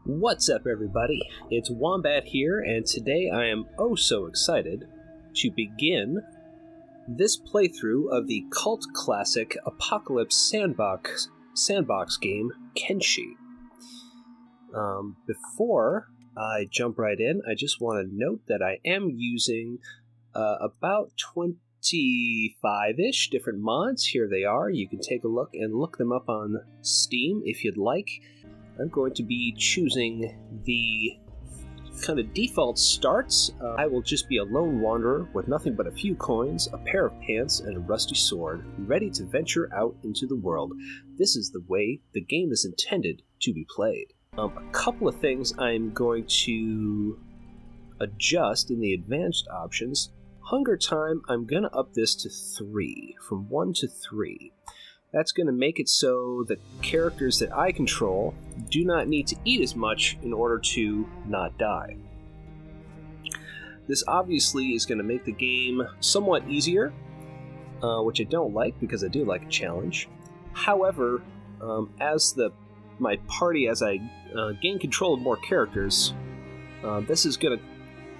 What's up, everybody? It's Wombat here, and today I am oh so excited to begin this playthrough of the cult classic apocalypse sandbox game, Kenshi. Before I jump right in, I just want to note that I am using about 25-ish different mods. Here they are. You can take a look and look them up on Steam if you'd like. I'm going to be choosing the kind of default starts. I will just be a lone wanderer with nothing but a few coins, a pair of pants, and a rusty sword, ready to venture out into the world. This is the way the game is intended to be played. A couple of things I'm going to adjust in the advanced options. Hunger time, I'm going to up this to 3, from 1 to 3. That's going to make it so that characters that I control do not need to eat as much in order to not die. This obviously is going to make the game somewhat easier, which I don't like because I do like a challenge. However, as my party, as I gain control of more characters, this is going to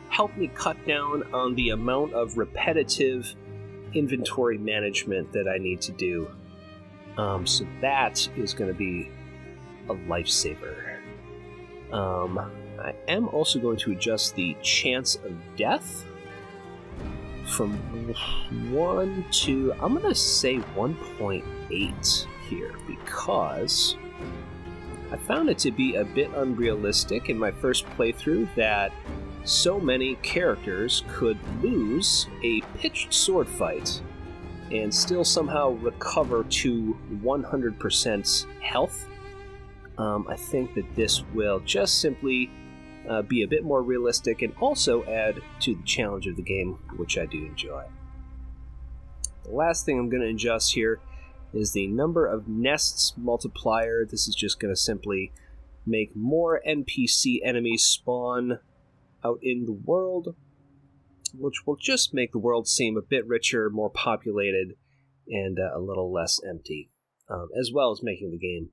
help me cut down on the amount of repetitive inventory management that I need to do. So that is going to be a lifesaver. I am also going to adjust the chance of death from 1 to, I'm going to say 1.8 here, because I found it to be a bit unrealistic in my first playthrough that so many characters could lose a pitched sword fight and still somehow recover to 100% health. I think that this will just simply be a bit more realistic and also add to the challenge of the game, which I do enjoy. The last thing I'm going to adjust here is the number of nests multiplier. This is just going to simply make more NPC enemies spawn out in the world, which will just make the world seem a bit richer, more populated, and a little less empty, as well as making the game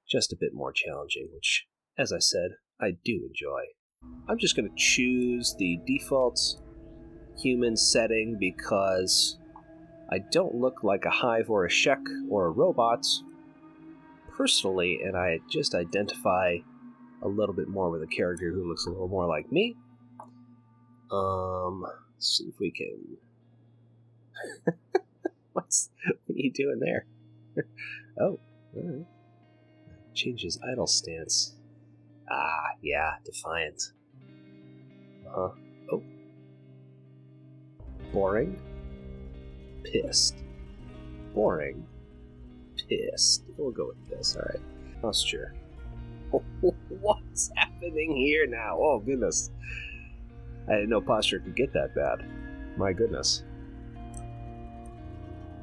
just a bit more challenging, which, as I said, I do enjoy. I'm just going to choose the default human setting because I don't look like a hive or a shek or a robot personally, and I just identify a little bit more with a character who looks a little more like me. Let's see if we can... what are you doing there? Oh, alright. Change his idle stance. Ah, yeah, defiant. Oh. Boring. Pissed. Boring. Pissed. We'll go with this, alright. Posture. What's happening here now? Oh, goodness. I didn't know posture could get that bad. My goodness.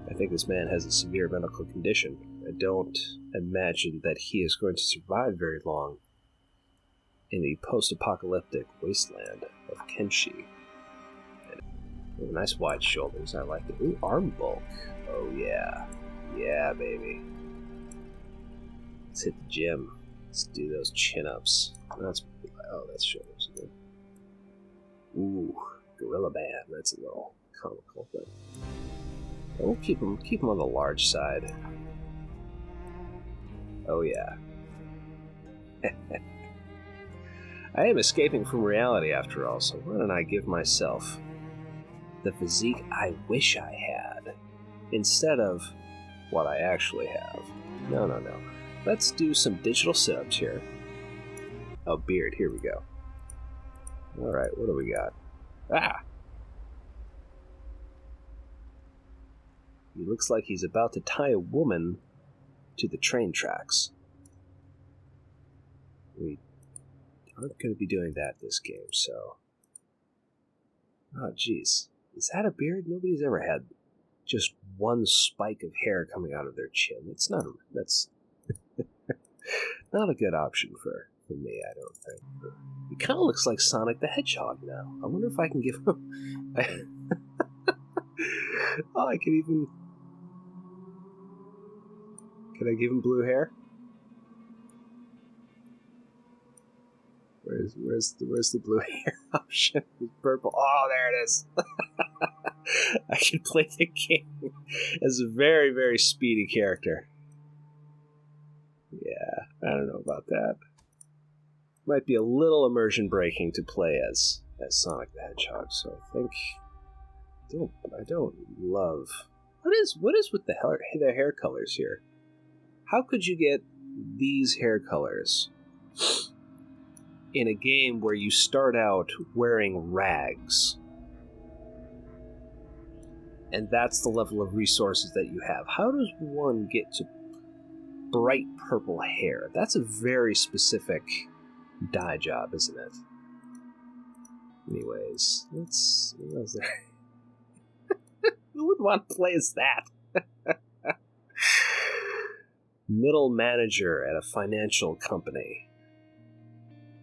I think this man has a severe medical condition. I don't imagine that he is going to survive very long in the post-apocalyptic wasteland of Kenshi. Nice wide shoulders, I like it. Ooh, arm bulk. Oh yeah. Yeah, baby. Let's hit the gym. Let's do those chin-ups. That's shoulders again. Ooh, gorilla band. That's a little comical, but we'll keep them on the large side. Oh yeah. I am escaping from reality after all, so why don't I give myself the physique I wish I had instead of what I actually have. No. Let's do some digital sit-ups here. Oh, beard. Here we go. Alright, what do we got? Ah! He looks like he's about to tie a woman to the train tracks. We aren't going to be doing that this game, so... Oh, jeez. Is that a beard? Nobody's ever had just one spike of hair coming out of their chin. That's not a good option for me, I don't think. He kind of looks like Sonic the Hedgehog now. I wonder if I can give him... oh, I can even... Can I give him blue hair? Where's the blue hair option? Purple. Oh, there it is. I can play the game as a very, very speedy character. Yeah, I don't know about that. Might be a little immersion breaking to play as Sonic the Hedgehog, so I think I don't love what is with the hair colors here. How could you get these hair colors in a game where you start out wearing rags? And that's the level of resources that you have. How does one get to bright purple hair? That's a very specific dye job, isn't it? Anyways, what was there? Who would want to play as that? Middle manager at a financial company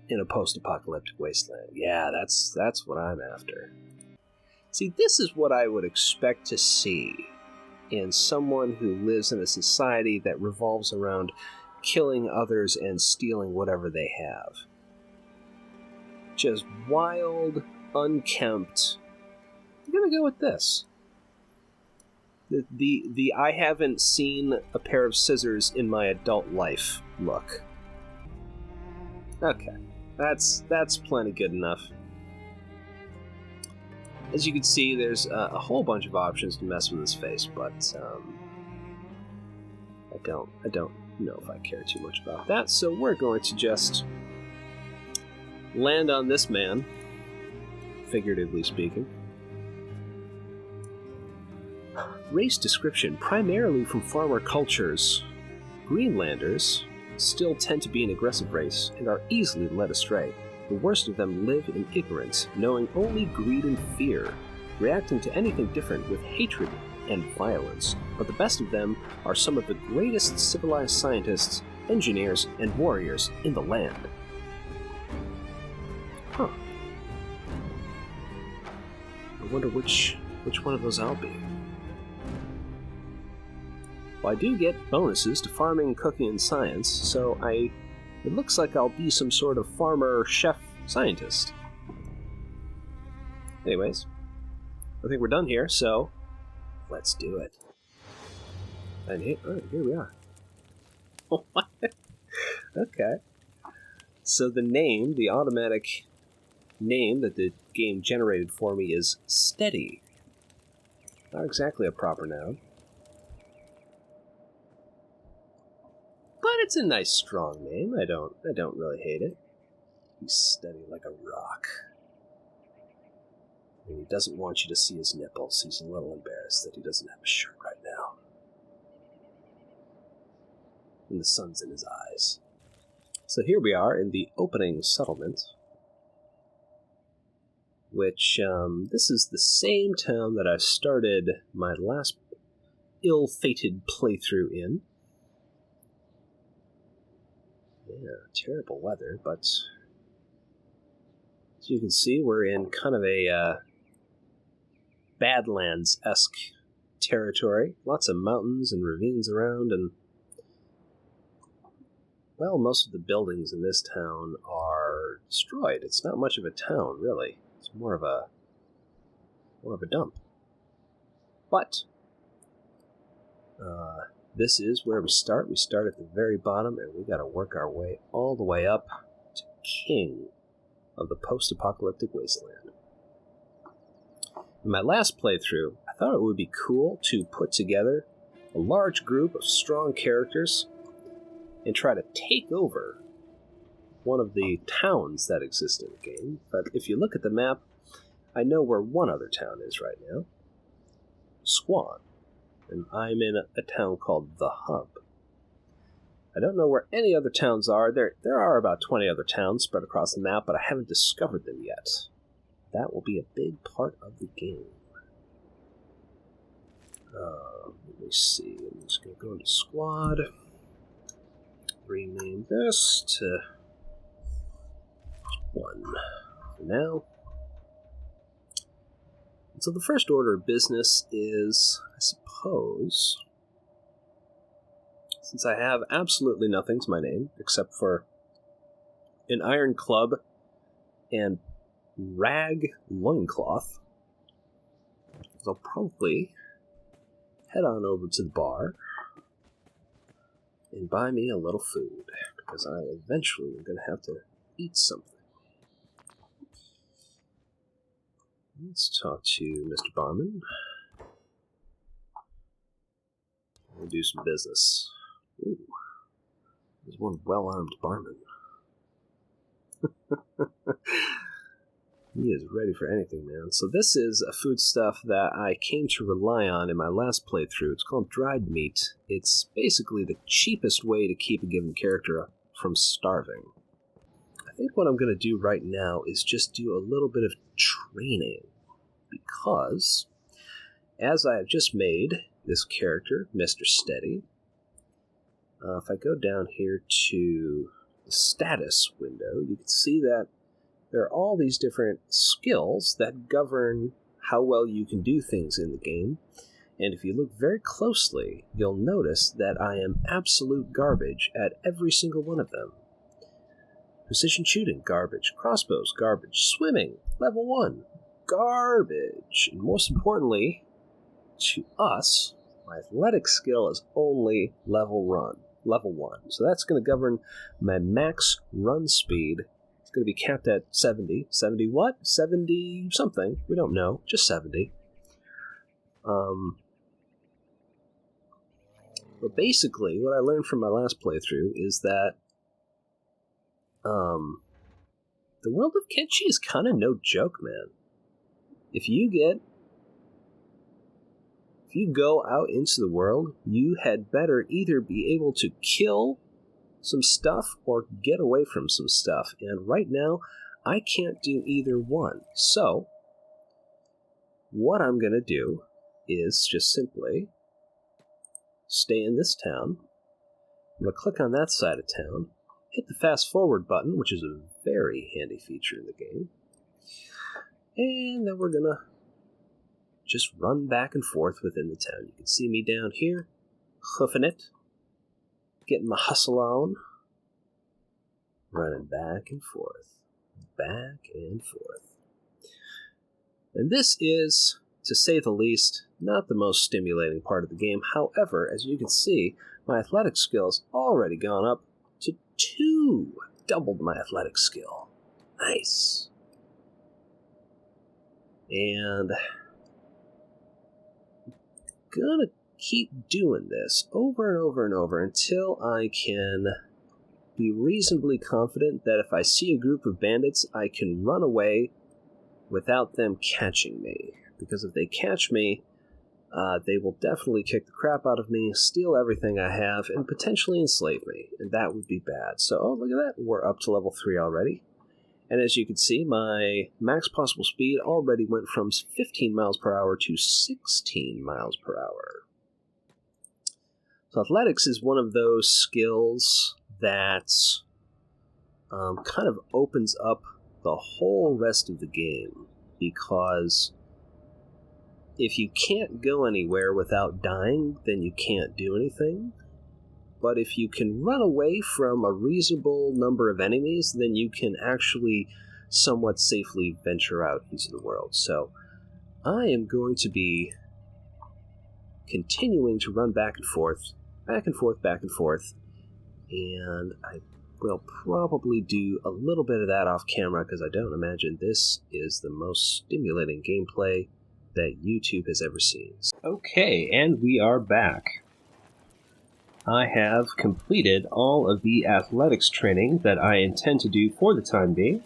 in a post-apocalyptic wasteland. Yeah, that's what I'm after. See, this is what I would expect to see in someone who lives in a society that revolves around killing others and stealing whatever they have. Just wild, unkempt. I'm gonna go with this. The I haven't seen a pair of scissors in my adult life look. Okay, that's plenty good enough. As you can see, there's a whole bunch of options to mess with his face, but I don't know if I care too much about that. So we're going to just land on this man, figuratively speaking. Race description: primarily from farmer cultures, Greenlanders still tend to be an aggressive race and are easily led astray. The worst of them live in ignorance, knowing only greed and fear, reacting to anything different with hatred and violence. But the best of them are some of the greatest civilized scientists, engineers, and warriors in the land. Huh. I wonder which one of those I'll be. Well, I do get bonuses to farming, cooking, and science, so it looks like I'll be some sort of farmer, chef, scientist. Anyways, I think we're done here, so let's do it. And here we are. What? Okay. So the automatic name that the game generated for me is Steady. Not exactly a proper noun. But it's a nice, strong name. I don't really hate it. He's steady like a rock. And he doesn't want you to see his nipples. He's a little embarrassed that he doesn't have a shirt right now. And the sun's in his eyes. So here we are in the opening settlement, which, this is the same town that I started my last ill-fated playthrough in. Yeah, terrible weather, but as you can see, we're in kind of a Badlands-esque territory. Lots of mountains and ravines around, and well, most of the buildings in this town are destroyed. It's not much of a town, really. It's more of a dump. But this is where we start. We start at the very bottom, and we got to work our way all the way up to King of the post-apocalyptic wasteland. In my last playthrough, I thought it would be cool to put together a large group of strong characters and try to take over one of the towns that exist in the game. But if you look at the map, I know where one other town is right now. Squan. And I'm in a town called The Hub. I don't know where any other towns are. There are about 20 other towns spread across the map, but I haven't discovered them yet. That will be a big part of the game. Let me see. I'm just going to go into Squad. Rename this to 1 for now. And so the first order of business is, I suppose, since I have absolutely nothing to my name except for an iron club and rag loincloth. I'll probably head on over to the bar and buy me a little food, because I eventually am going to have to eat something. Let's talk to Mr. Barman. We'll do some business. Ooh, there's one well-armed barman. He is ready for anything, man. So this is a foodstuff that I came to rely on in my last playthrough. It's called dried meat. It's basically the cheapest way to keep a given character from starving. I think what I'm going to do right now is just do a little bit of training, because as I have just made this character, Mr. Steady, if I go down here to the status window, you can see that there are all these different skills that govern how well you can do things in the game. And if you look very closely, you'll notice that I am absolute garbage at every single one of them. Precision shooting, garbage. Crossbows, garbage. Swimming, level 1, garbage. And most importantly, to us, my athletic skill is only level 1. So that's going to govern my max run speed. Going to be capped at 70. 70 what? 70 something. We don't know. Just 70. But basically, what I learned from my last playthrough is that the world of Kenshi is kind of no joke, man. If you go out into the world, you had better either be able to kill some stuff or get away from some stuff, and right now I can't do either one. So what I'm going to do is just simply stay in this town. I'm going to click on that side of town, hit the fast forward button, which is a very handy feature in the game, and then we're going to just run back and forth within the town. You can see me down here, hoofing it, getting my hustle on, running back and forth, back and forth. And this is, to say the least, not the most stimulating part of the game. However, as you can see, my athletic skill's already gone up to 2. Doubled my athletic skill. Nice. And gonna keep doing this over and over and over until I can be reasonably confident that if I see a group of bandits, I can run away without them catching me. Because if they catch me, they will definitely kick the crap out of me, steal everything I have, and potentially enslave me. And that would be bad. So, oh, look at that. We're up to level 3 already. And as you can see, my max possible speed already went from 15 miles per hour to 16 miles per hour. So athletics is one of those skills that kind of opens up the whole rest of the game, because if you can't go anywhere without dying, then you can't do anything. But if you can run away from a reasonable number of enemies, then you can actually somewhat safely venture out into the world. So I am going to be continuing to run back and forth, back and forth, back and forth, and I will probably do a little bit of that off camera, because I don't imagine this is the most stimulating gameplay that YouTube has ever seen. Okay, and we are back. I have completed all of the athletics training that I intend to do for the time being,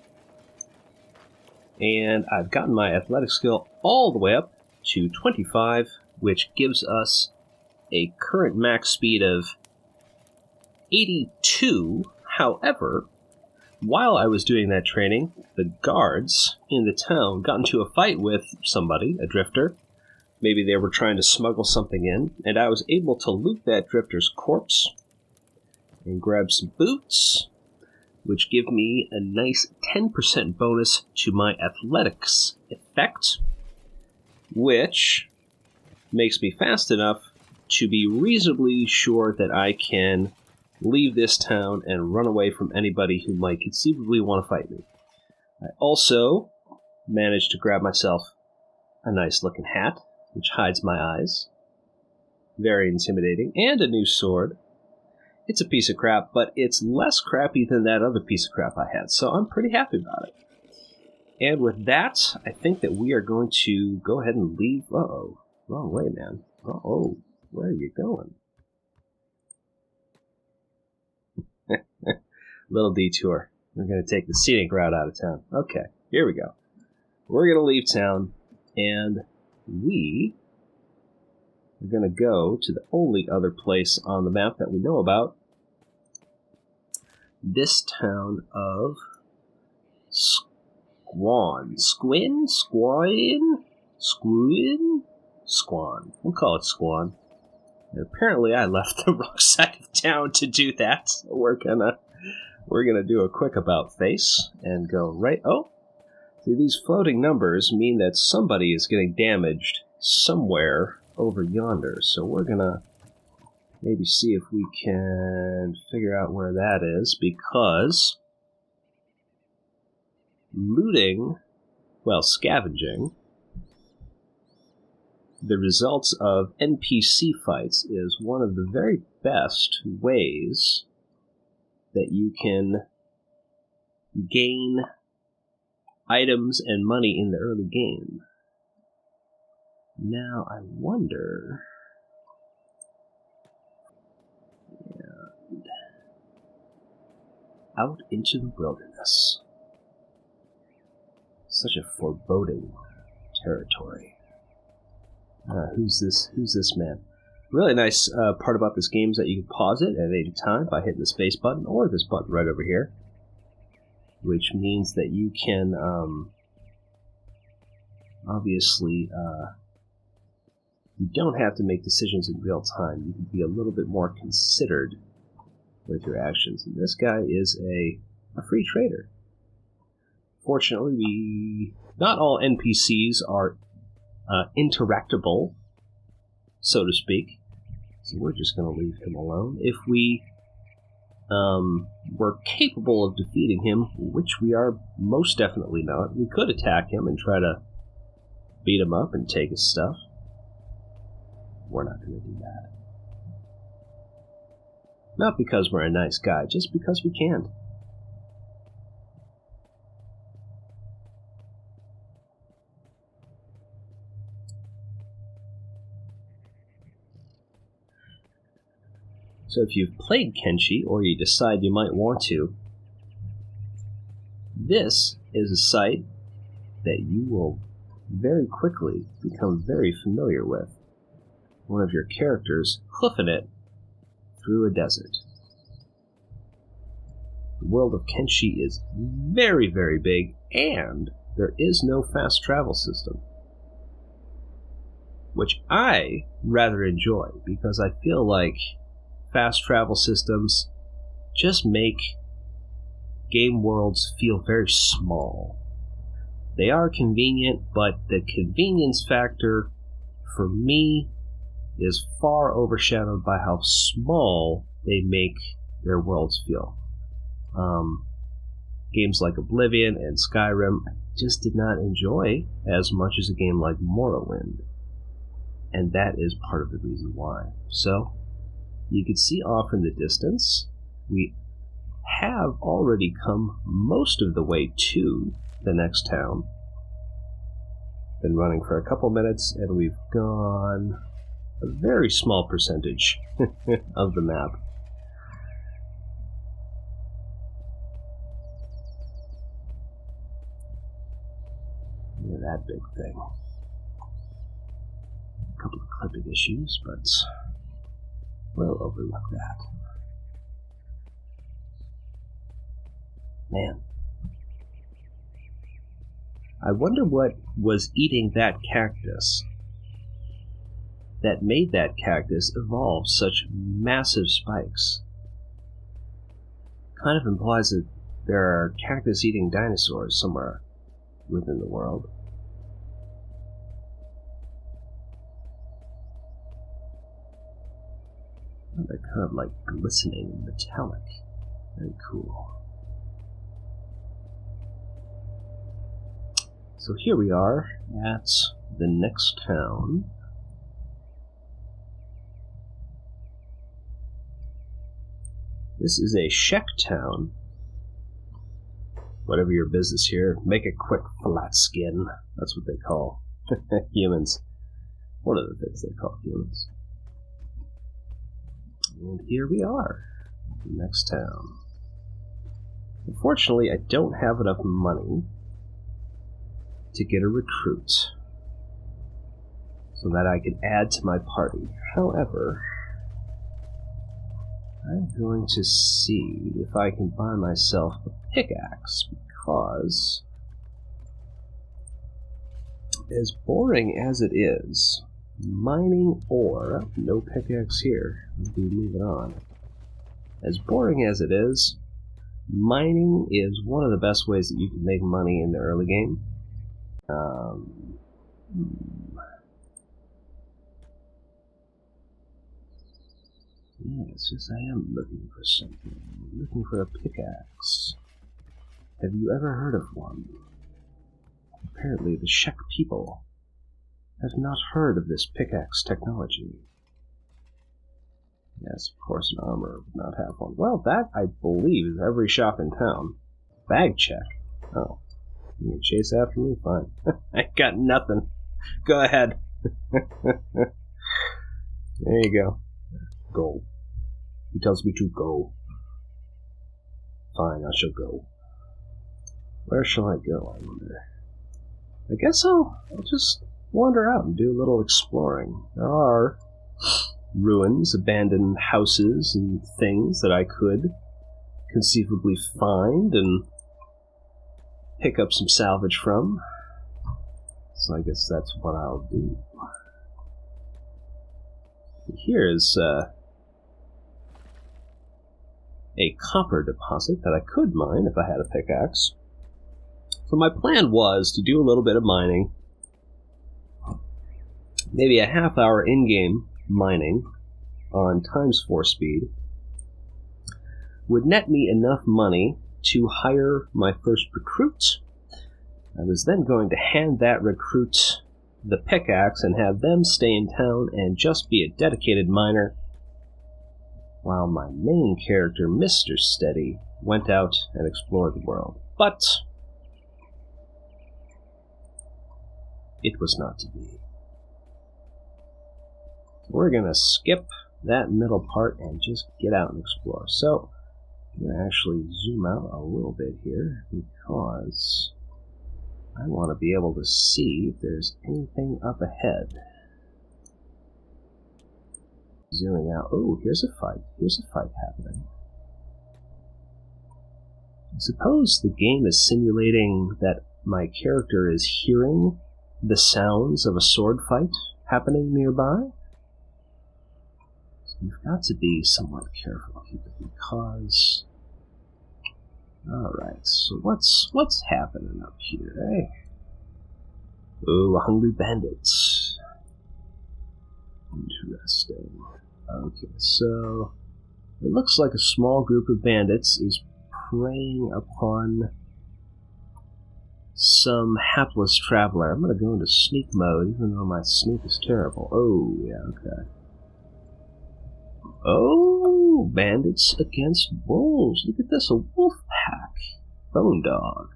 and I've gotten my athletic skill all the way up to 25, which gives us a current max speed of 82. However, while I was doing that training, the guards in the town got into a fight with somebody, a drifter. Maybe they were trying to smuggle something in, and I was able to loot that drifter's corpse and grab some boots, which give me a nice 10% bonus to my athletics effect, which makes me fast enough to be reasonably sure that I can leave this town and run away from anybody who might conceivably want to fight me. I also managed to grab myself a nice looking hat, which hides my eyes. Very intimidating. And a new sword. It's a piece of crap, but it's less crappy than that other piece of crap I had, so I'm pretty happy about it. And with that, I think that we are going to go ahead and leave. Uh-oh. Wrong way, man. Uh-oh. Where are you going? Little detour. We're going to take the scenic route out of town. Okay, here we go. We're going to leave town, and we are going to go to the only other place on the map that we know about. This town of Squan. Squan. We'll call it Squan. And apparently I left the wrong side of town to do that, so we're gonna do a quick about face and go right. Oh, see, these floating numbers mean that somebody is getting damaged somewhere over yonder. So we're gonna maybe see if we can figure out where that is, because scavenging the results of NPC fights is one of the very best ways that you can gain items and money in the early game. Now, I wonder... out into the wilderness. Such a foreboding territory. Who's this man? Really nice part about this game is that you can pause it at any time by hitting the space button or this button right over here, which means that you can obviously you don't have to make decisions in real time. You can be a little bit more considered with your actions. And this guy is a free trader. Fortunately, not all NPCs are interactable, so to speak. So we're just going to leave him alone. If we were capable of defeating him, which we are most definitely not, we could attack him and try to beat him up and take his stuff. We're not going to do that. Not because we're a nice guy, just because we can't. So if you've played Kenshi, or you decide you might want to, this is a site that you will very quickly become very familiar with. One of your characters hoofing it through a desert. The world of Kenshi is very, very big, and there is no fast travel system, which I rather enjoy, because I feel like fast travel systems just make game worlds feel very small. They are convenient, but the convenience factor for me is far overshadowed by how small they make their worlds feel. Games like Oblivion and Skyrim I just did not enjoy as much as a game like Morrowind, and that is part of the reason why. So, you can see off in the distance, we have already come most of the way to the next town. Been running for a couple minutes, and we've gone a very small percentage of the map. Yeah, that big thing. A couple of clipping issues, but we'll overlook that. Man. I wonder what was eating that cactus that made that cactus evolve such massive spikes. Kind of implies that there are cactus-eating dinosaurs somewhere within the world. They're kind of like glistening and metallic. Very cool. So here we are at the next town. This is a Shek town. Whatever your business here, make it quick, flat skin. That's what they call humans. One of the things they call humans. And here we are, the next town. Unfortunately, I don't have enough money to get a recruit so that I can add to my party. However, I'm going to see if I can buy myself a pickaxe, because as boring as it is, mining ore, no pickaxe here, we'll be moving on. As boring as it is, mining is one of the best ways that you can make money in the early game. Yeah, it's just I am looking for something. I'm looking for a pickaxe. Have you ever heard of one? Apparently the Shek people have not heard of this pickaxe technology. Yes, of course an armorer would not have one. Well, that, I believe, is every shop in town. Bag check. Oh. You can chase after me? Fine. I got nothing. Go ahead. There you go. Go. He tells me to go. Fine, I shall go. Where shall I go, I wonder? I guess I'll just wander out and do a little exploring. There are ruins, abandoned houses, and things that I could conceivably find and pick up some salvage from. So I guess that's what I'll do. Here is a copper deposit that I could mine if I had a pickaxe. So my plan was to do a little bit of mining, maybe a half-hour in-game mining on ×4 speed would net me enough money to hire my first recruit. I was then going to hand that recruit the pickaxe and have them stay in town and just be a dedicated miner, while my main character, Mr. Steady, went out and explored the world. But it was not to be. We're going to skip that middle part and just get out and explore. So, I'm going to actually zoom out a little bit here, because I want to be able to see if there's anything up ahead. Zooming out. Oh, here's a fight. Here's a fight happening. I suppose the game is simulating that my character is hearing the sounds of a sword fight happening nearby. So you've got to be somewhat careful here, because... Alright, so what's happening up here, eh? Oh, a hungry bandit. Interesting. Okay, so it looks like a small group of bandits is preying upon some hapless traveler. I'm going to go into sneak mode, even though my sneak is terrible. Oh, yeah, okay. Oh, bandits against wolves. Look at this, a wolf pack. Bone dog.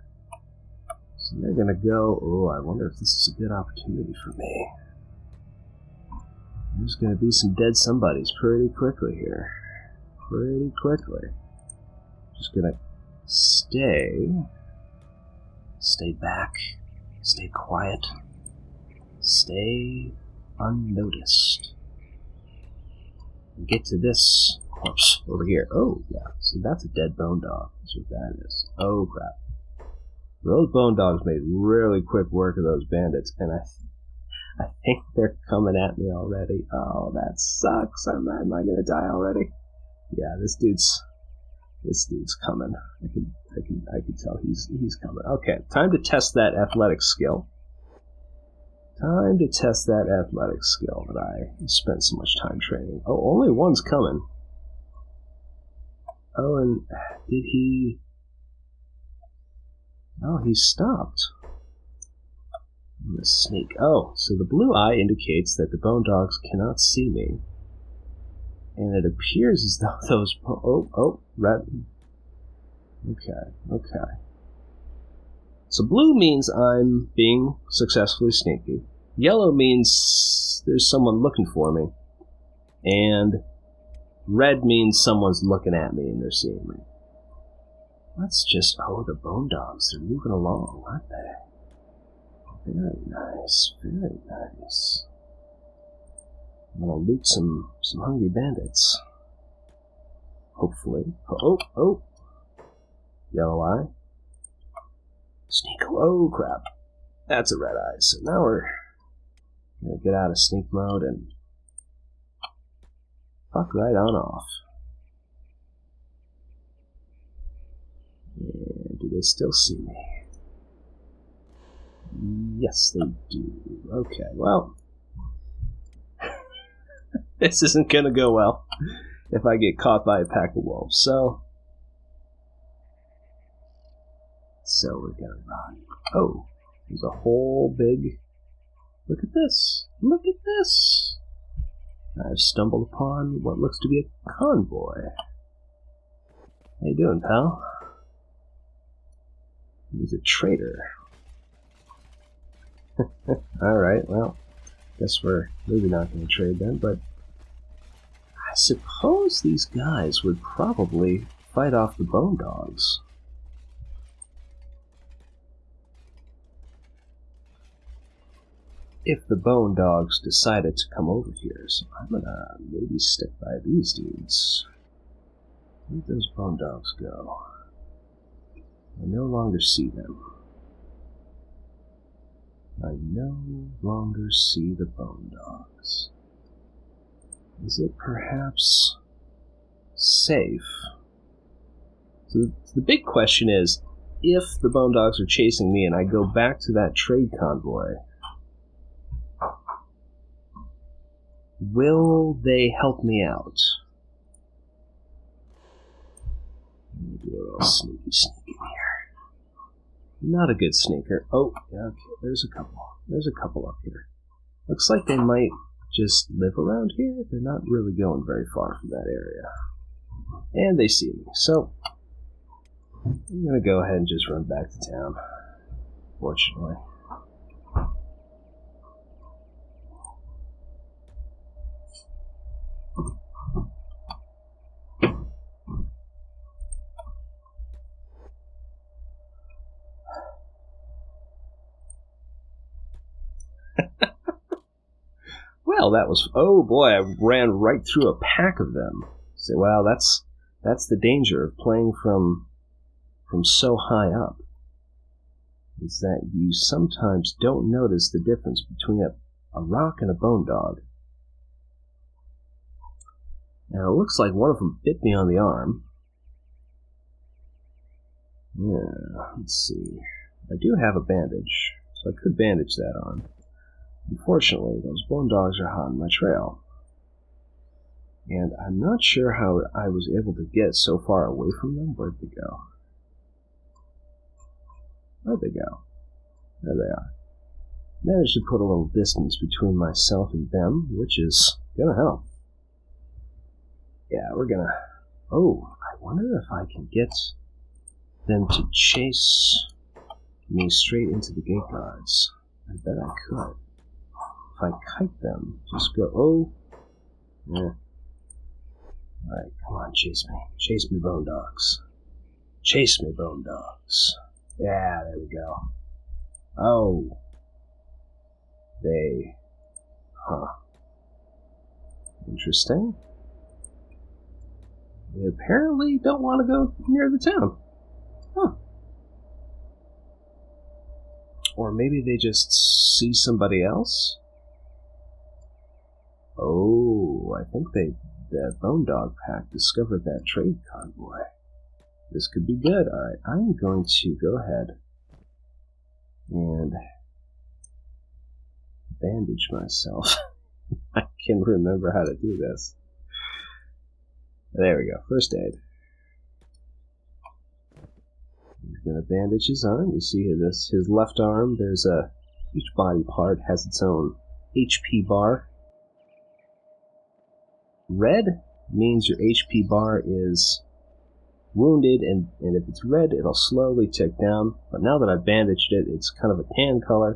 So they're going to go... Oh, I wonder if this is a good opportunity for me. There's going to be some dead somebodies pretty quickly here. Pretty quickly. Just going to stay back, stay quiet, stay unnoticed. And get to this corpse over here. Oh, yeah, so that's a dead bone dog. That's what that is. Oh, crap. Those bone dogs made really quick work of those bandits, and I think they're coming at me already. Oh, that sucks. Am I gonna die already? Yeah, this dude's coming. I can tell he's coming. Okay, time to test that athletic skill. Time to test that athletic skill that I spent so much time training. Oh, only one's coming. Oh, and did he... Oh, he stopped. I'm gonna sneak. Oh, so the blue eye indicates that the bone dogs cannot see me. And it appears as though those... red. Okay. So blue means I'm being successfully sneaky. Yellow means there's someone looking for me. And red means someone's looking at me and they're seeing me. Let's just... Oh, the bone dogs, they're moving along, aren't they? Very nice, very nice. I'm gonna loot some hungry bandits. Hopefully. Oh! Yellow eye. Sneak. Oh, crap. That's a red eye. So now we're gonna get out of sneak mode and fuck right on off. And do they still see me? Yes, they do. Okay, well. This isn't gonna go well if I get caught by a pack of wolves, so we're gonna run. Oh, there's a whole big... Look at this! Look at this! I've stumbled upon what looks to be a convoy. How you doing, pal? He's a traitor. Alright, well, guess we're maybe not going to trade then, but I suppose these guys would probably fight off the bone dogs. If the bone dogs decided to come over here, so I'm gonna maybe stick by these dudes. Where'd those bone dogs go? I no longer see them. I no longer see the bone dogs. Is it perhaps safe? So the big question is, if the bone dogs are chasing me and I go back to that trade convoy, will they help me out? Let me do a little sneak in here. Not a good sneaker. Oh, yeah, okay, there's a couple. There's a couple up here. Looks like they might just live around here. They're not really going very far from that area. And they see me, so I'm gonna go ahead and just run back to town, fortunately. Well, that was... Oh boy, I ran right through a pack of them. So, well, that's the danger of playing from so high up. Is that you sometimes don't notice the difference between a rock and a bone dog. Now, it looks like one of them bit me on the arm. Yeah, let's see. I do have a bandage, so I could bandage that on. Unfortunately, those bone dogs are hot on my trail. And I'm not sure how I was able to get so far away from them. Where'd they go? Where'd they go? There they are. Managed to put a little distance between myself and them, which is gonna help. Yeah, we're gonna... Oh, I wonder if I can get them to chase me straight into the gate guards. I bet I could. If I kite them, just go... Oh! Yeah. Alright, come on, chase me. Chase me, bone dogs. Chase me, bone dogs. Yeah, there we go. Oh. They... Huh. Interesting. They apparently don't want to go near the town. Huh. Or maybe they just see somebody else? Oh, I think the Bone Dog Pack discovered that trade convoy. This could be good. Alright, I'm going to go ahead and bandage myself. I can remember how to do this. There we go, first aid. He's going to bandage his arm. You see his left arm, there's a Each body part has its own HP bar. Red means your HP bar is wounded, and if it's red, it'll slowly tick down. But now that I've bandaged it, it's kind of a tan color,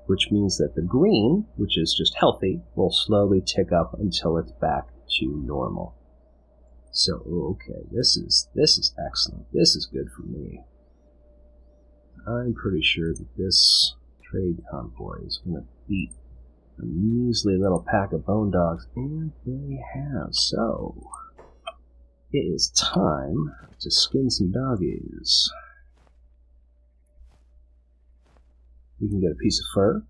which means that the green, which is just healthy, will slowly tick up until it's back to normal. So, okay, this is excellent. This is good for me. I'm pretty sure that this trade convoy is going to beat a measly little pack of bone dogs, and they have. So, it is time to skin some doggies. We can get a piece of fur.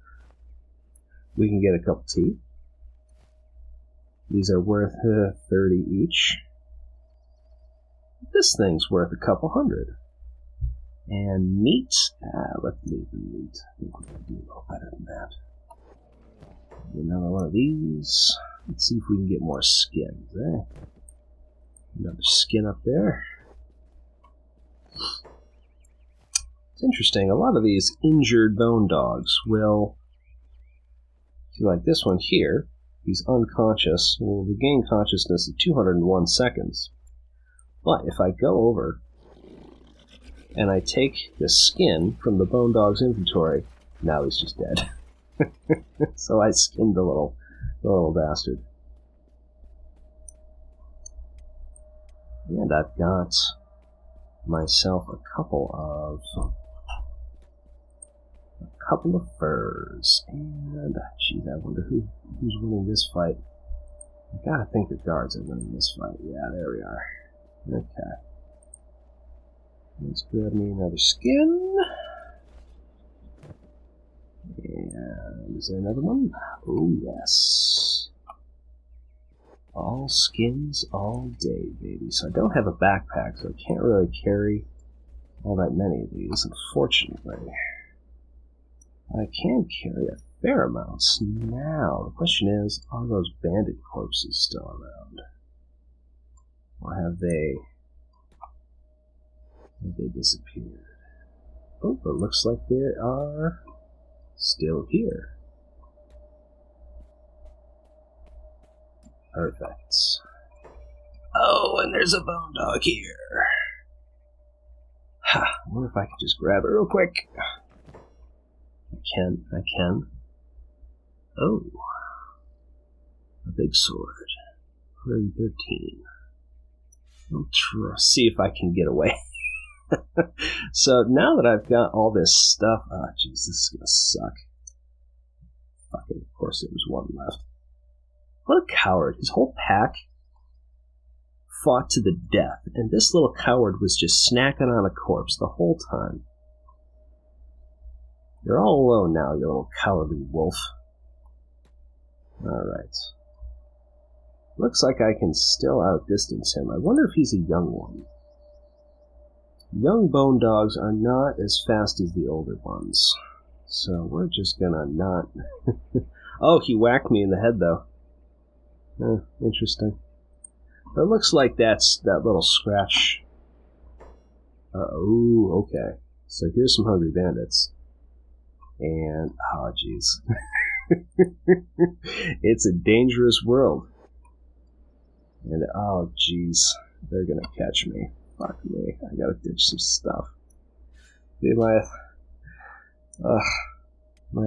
We can get a couple teeth. These are worth 30 each. This thing's worth a couple hundred. And meat? Let's leave the meat. I think we're going to do a little better than that. Another one of these. Let's see if we can get more skins, eh? Another skin up there. It's interesting. A lot of these injured bone dogs will, like this one here, he's unconscious, will regain consciousness in 201 seconds. But if I go over and I take the skin from the bone dog's inventory, now he's just dead. So I skinned the little bastard. And I've got myself a couple of furs. And, geez, I wonder who's winning this fight. I gotta think the guards are winning this fight. Yeah, there we are. Okay. Let's grab me another skin. And is there another one? Oh, yes. All skins all day, baby. So I don't have a backpack, so I can't really carry all that many of these, unfortunately. I can carry a fair amount. Now, the question is, are those bandit corpses still around? Or have they disappeared? Oh, but it looks like they are still here. Perfect. Oh, and there's a bone dog here. Ha, I wonder if I can just grab it real quick. I can. Oh. A big sword. 113. I'll see if I can get away. So now that I've got all this stuff, jeez, this is gonna suck. Fucking, of course there was one left. What a coward. His whole pack fought to the death, and this little coward was just snacking on a corpse the whole time. You're all alone now, you little cowardly wolf. Alright. Looks like I can still outdistance him. I wonder if he's a young one. Young bone dogs are not as fast as the older ones. So we're just gonna not... Oh, he whacked me in the head, though. Interesting. It looks like that's that little scratch. Oh, okay. So here's some hungry bandits. And, oh, jeez. It's a dangerous world. And, oh, jeez. They're gonna catch me. Fuck me. I gotta ditch some stuff. Dude, my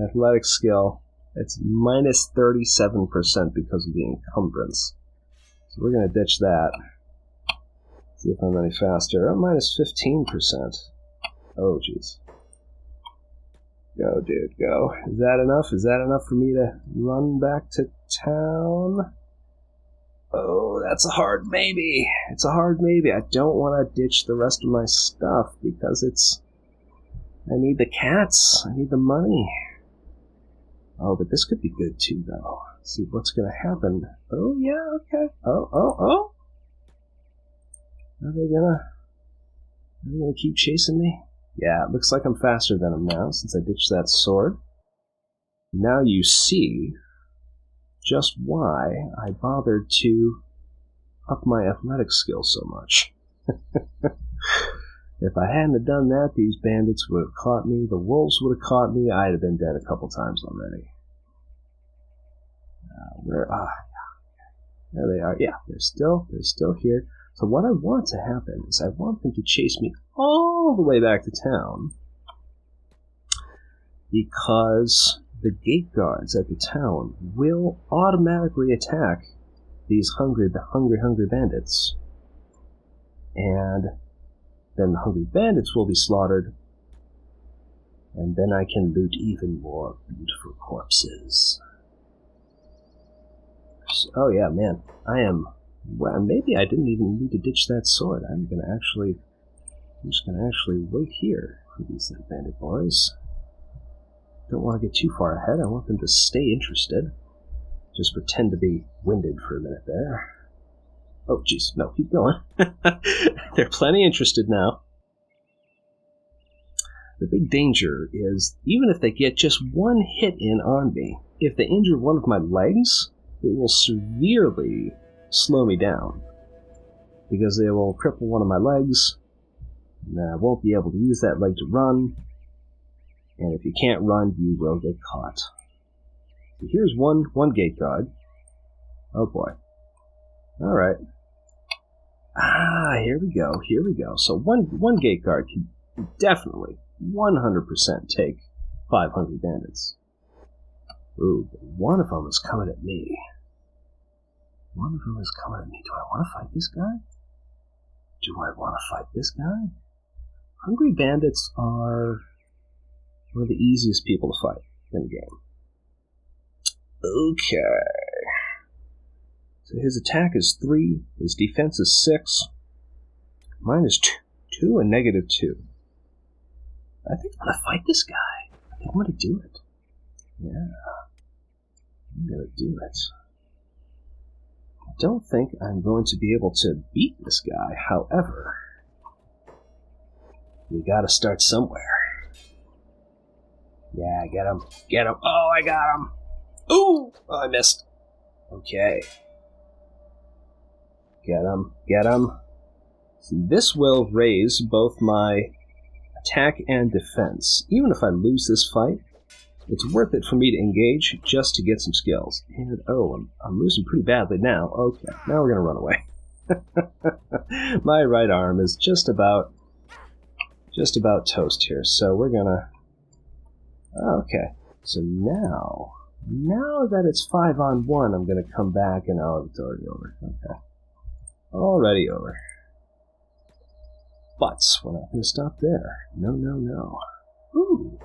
athletic skill, it's minus 37% because of the encumbrance. So we're gonna ditch that. See if I'm any faster. I'm minus 15%. Oh, jeez. Go, dude, go. Is that enough? Is that enough for me to run back to town? Oh, that's a hard maybe. It's a hard maybe. I don't want to ditch the rest of my stuff because I need the cats. I need the money. Oh, but this could be good too, though. Let's see what's going to happen. Oh, yeah, okay. Oh. Are they gonna keep chasing me? Yeah, it looks like I'm faster than them now since I ditched that sword. Now you see just why I bothered to up my athletic skill so much. If I hadn't have done that, these bandits would have caught me, the wolves would have caught me, I'd have been dead a couple times already. There they are. Yeah, they're still here. So what I want to happen is I want them to chase me all the way back to town, because the gate guards at the town will automatically attack these hungry bandits. And then the hungry bandits will be slaughtered, and then I can loot even more beautiful corpses. Oh yeah, man, well, maybe I didn't even need to ditch that sword. I'm just gonna actually wait here for these bandit boys. Don't want to get too far ahead. I want them to stay interested. Just pretend to be winded for a minute there. Oh, jeez, no, keep going. They're plenty interested now. The big danger is, even if they get just one hit in on me, if they injure one of my legs, it will severely slow me down, because they will cripple one of my legs, and I won't be able to use that leg to run, and if you can't run, you will get caught. So here's one gate guard. Oh boy. Alright. Here we go. So one gate guard can definitely 100% take 500 bandits. Ooh, but one of them is coming at me. Do I want to fight this guy? Hungry bandits are one of the easiest people to fight in the game. Okay. So his attack is 3, his defense is 6. Mine is 2 and -2. I think I'm going to fight this guy. I think I'm going to do it. Yeah. I'm going to do it. I don't think I'm going to be able to beat this guy, however, we gotta start somewhere. Yeah, get him. Oh, I got him. Ooh! Oh, I missed. Okay. Get him. See, this will raise both my attack and defense. Even if I lose this fight, it's worth it for me to engage just to get some skills. And oh, I'm losing pretty badly now. Okay, now we're gonna run away. My right arm is just about toast here, so we're gonna... Okay, so now that it's 5-on-1, I'm gonna come back and it's already over. Okay, already over. But we're not gonna stop there. No. Ooh.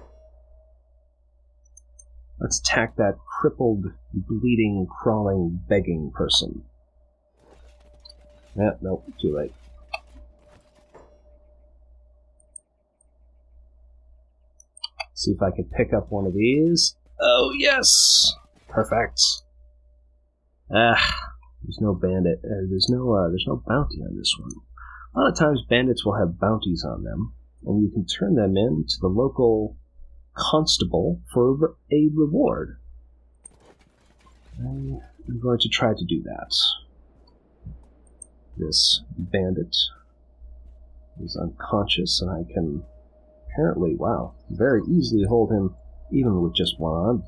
Let's attack that crippled, bleeding, crawling, begging person. Nope, too late. See if I can pick up one of these. Oh, yes! Perfect. There's no bandit. There's no bounty on this one. A lot of times bandits will have bounties on them, and you can turn them in to the local constable for a reward. I'm going to try to do that. This bandit is unconscious, and I can apparently, very easily hold him even with just one arm.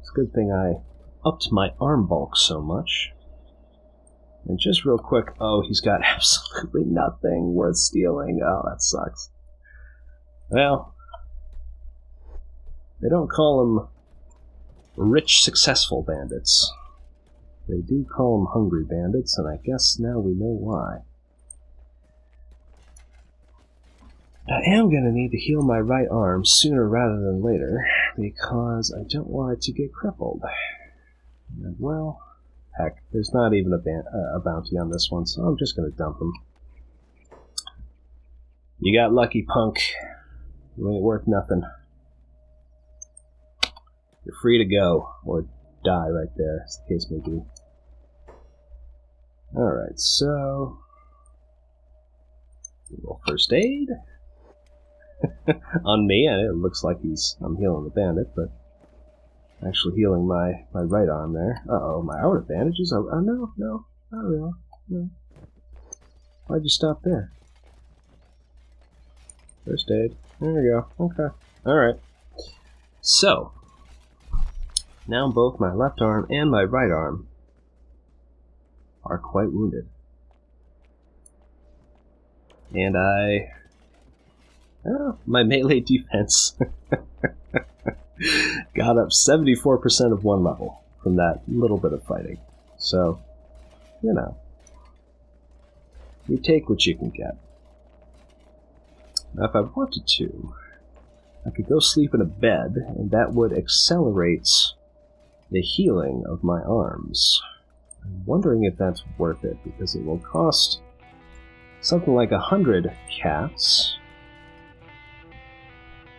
It's a good thing I upped my arm bulk so much. And just real quick, oh, he's got absolutely nothing worth stealing. Oh, that sucks. Well, they don't call them rich, successful bandits. They do call them hungry bandits, and I guess now we know why. I am going to need to heal my right arm sooner rather than later, because I don't want it to get crippled. And well, heck, there's not even a bounty on this one, so I'm just going to dump him. You got lucky, punk. You ain't worth nothing. You're free to go, or die right there, as the case may be. Alright, so... a little first aid. On me, and it looks like I'm healing the bandit, but actually healing my right arm there. Uh-oh, my outer bandages? Oh, no, not really. No. Why'd you stop there? First aid. There we go. Okay. Alright. So, now both my left arm and my right arm are quite wounded. And my melee defense got up 74% of one level from that little bit of fighting. So, you know, you take what you can get. Now, if I wanted to, I could go sleep in a bed, and that would accelerate the healing of my arms. I'm wondering if that's worth it, because it will cost something like 100 cats,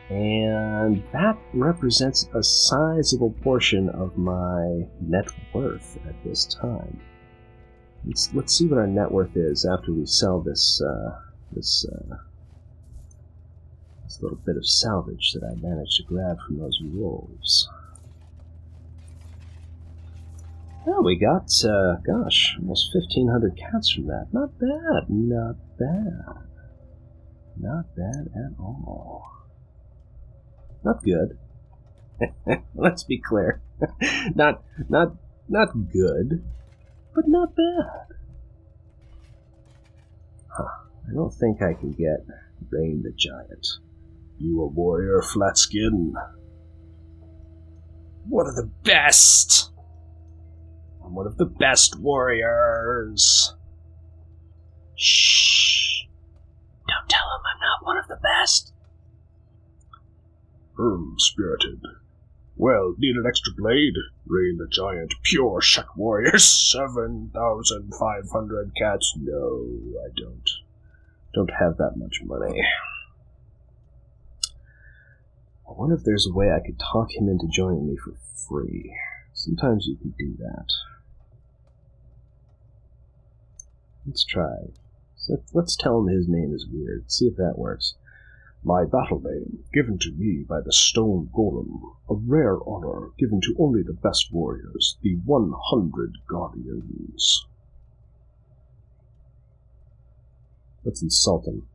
and that represents a sizable portion of my net worth at this time. Let's see what our net worth is after we sell this little bit of salvage that I managed to grab from those wolves. Well, we got, gosh, almost 1,500 cats from that. Not bad, not bad. Not bad at all. Not good. Let's be clear. Not good, but not bad. Huh. I don't think I can get Rain the Giant. You a warrior, Flatskin? One of the best! I'm one of the best warriors! Shh! Don't tell him I'm not one of the best! Spirited. Well, need an extra blade? Rain the Giant, pure Shek warrior, 7,500 cats. No, I don't have that much money. I wonder if there's a way I could talk him into joining me for free. Sometimes you can do that. Let's try. So let's tell him his name is weird. See if that works. My battle name, given to me by the Stone Golem, a rare honor given to only the best warriors, the 100 Guardians. Let's insult him.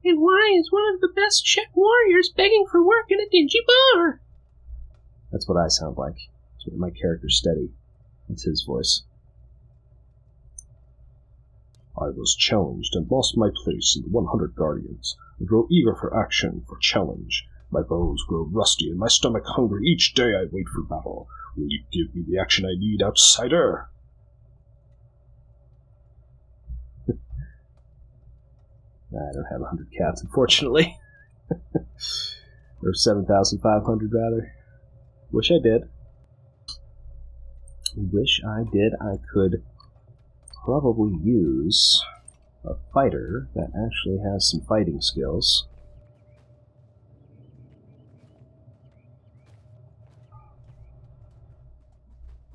And why is one of the best Shek warriors begging for work in a dingy bar? That's what I sound like. That's what my character's steady. That's his voice. I was challenged and lost my place in the 100 Guardians. I grow eager for action, for challenge. My bones grow rusty and my stomach hungry. Each day I wait for battle. Will you give me the action I need, outsider? I don't have 100 cats, unfortunately. Or 7,500, rather. Wish I did. Wish I did. I could probably use a fighter that actually has some fighting skills.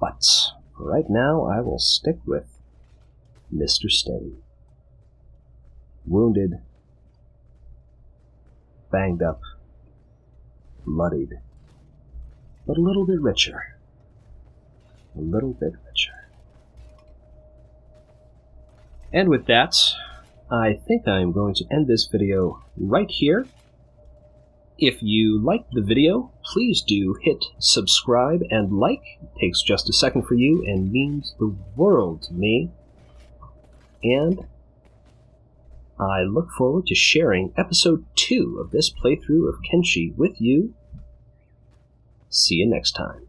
But right now I will stick with Mr. Steady. Wounded, banged up, muddied, but a little bit richer. A little bit richer. And with that, I think I'm going to end this video right here. If you liked the video, please do hit subscribe and like. It takes just a second for you and means the world to me. And I look forward to sharing episode 2 of this playthrough of Kenshi with you. See you next time.